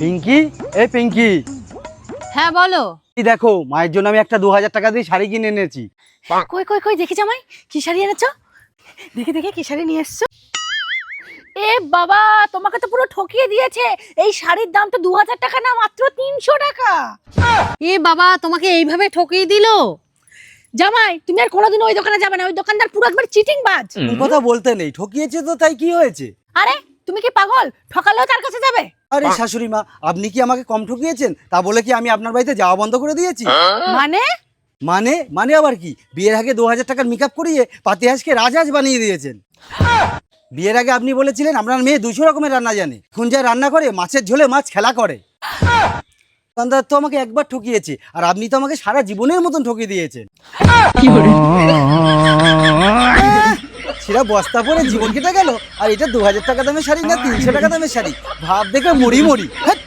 পিঙ্কি, এই পিঙ্কি, হ্যাঁ বলো। এই দেখো মায়ের জন্য আমি একটা 2000 টাকা দিয়ে শাড়ি কিনে এনেছি। কই কই কই দেখি জামাই, কি শাড়ি এনেছো? দেখি দেখি কি শাড়ি নিয়ে এসছো। এ বাবা, তোমাকে তো পুরো ঠকিয়ে দিয়েছে। এই শাড়ির দাম তো 2000 টাকা না, মাত্র 300 টাকা। এ বাবা, তোমাকে এইভাবে ঠকিয়ে দিলো। জামাই, তুমি আর কোনোদিন ওই দোকানে যাবে না, ওই দোকানদার পুরো একবার চিটিং বাজ। কোন কথা বলতে নেই, ঠকিয়েছে তো তাই কি হয়েছে? আরে তুমি কি পাগল? ঠকালেও তার কাছে যাবে? আরে শাশুড়ি মা, আপনি কি আমাকে কম ঠকিয়েছেন? তা বলে কি আমি আপনার বাড়িতে যাওয়া বন্ধ করে দিয়েছি? মানে? মানে মানে আবার কি? বিয়ের আগে 2000 টাকার মেকআপ করিয়ে পাতিহাসকে রাজহাঁস বানিয়ে দিয়েছেন। বিয়ের আগে আপনি বলেছিলেন আপনার মেয়ে 200 রকমের রান্না জানে, এখন যা রান্না করে মাছের ঝোলে মাছ খেলা করে। দোকানদার তো আমাকে একবার ঠকিয়েছে, আর আপনি তো আমাকে সারা জীবনের মতন ঠকিয়ে দিয়েছেন। সেটা বস্তা পরে জীবন কেটে গেল, আর এটা 2000 টাকা দামের শাড়ি না 300 টাকা দামের শাড়ি, ভাব দেখে মরি মরি। হ্যাঁ।